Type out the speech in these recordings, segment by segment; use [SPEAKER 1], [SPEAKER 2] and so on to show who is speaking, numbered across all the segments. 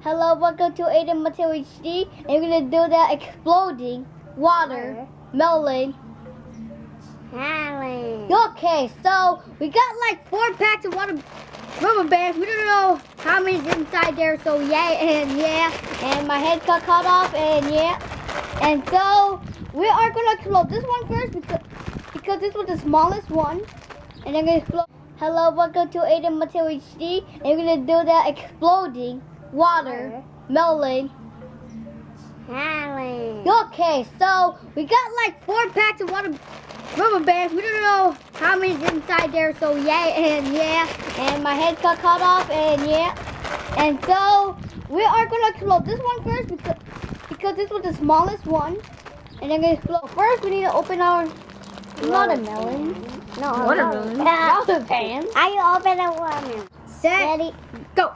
[SPEAKER 1] Hello, welcome to Aaden Matteo HD, and we're gonna do that exploding water melon. Okay, so we got like 4 packs of rubber bands. We don't know how many's inside there, so and my head got cut off, and so we are gonna explode this one first because this was the smallest one, and then gonna explode. Hello, welcome to Aaden Matteo HD, and we're gonna do that exploding water melon. Okay, so we got like 4 packs of rubber bands. We don't know how many's inside there, so and my head got cut off, and so we are gonna explode this one first because this was the smallest one, and then gonna explode. First, we need to open our watermelon. No, watermelon. Rubber bands.
[SPEAKER 2] I open a watermelon.
[SPEAKER 1] Ready, go.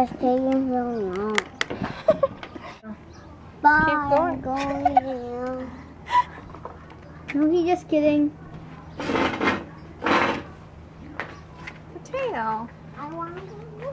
[SPEAKER 2] It's taking so long. Bye.
[SPEAKER 1] Keep going. No, he's just kidding.
[SPEAKER 3] Matteo.
[SPEAKER 2] I want to go.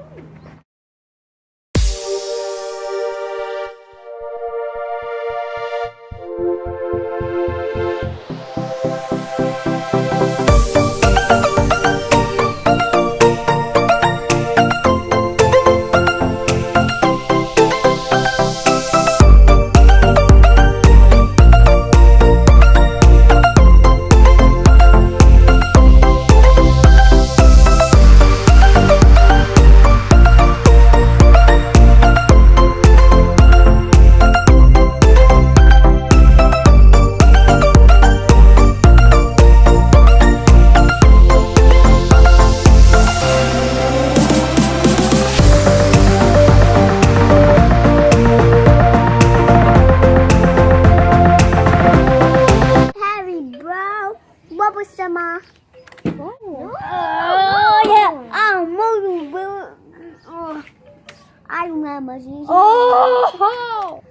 [SPEAKER 2] Sama. Oh yeah. I remember this.
[SPEAKER 1] Oh!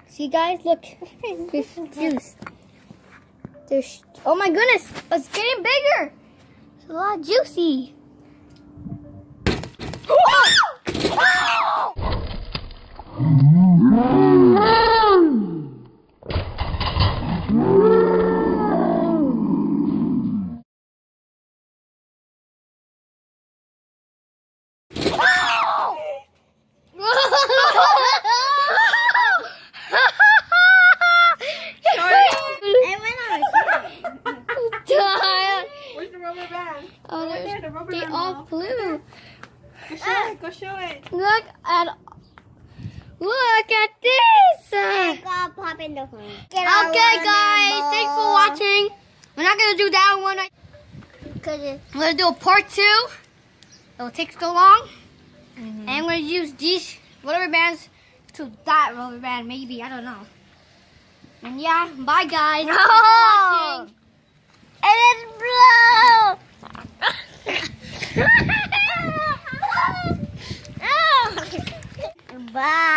[SPEAKER 1] See, guys, look. There's juice. Oh my goodness, it's getting bigger. It's a lot juicy.
[SPEAKER 3] band.
[SPEAKER 1] Oh,
[SPEAKER 3] Right
[SPEAKER 1] there's,
[SPEAKER 3] there, the rubber
[SPEAKER 1] they
[SPEAKER 3] band
[SPEAKER 1] all
[SPEAKER 3] ball.
[SPEAKER 1] flew.
[SPEAKER 3] Go show it. Go show it.
[SPEAKER 1] Look at this.
[SPEAKER 2] Gotta pop in the phone.
[SPEAKER 1] Okay, guys, thanks for watching. We're not gonna do that one.
[SPEAKER 2] Cause
[SPEAKER 1] We're gonna do a part 2. It'll take so long, and I'm gonna use these rubber bands to that rubber band, maybe, I don't know. And yeah, bye guys. Thanks for watching.
[SPEAKER 2] it's blue. Bye.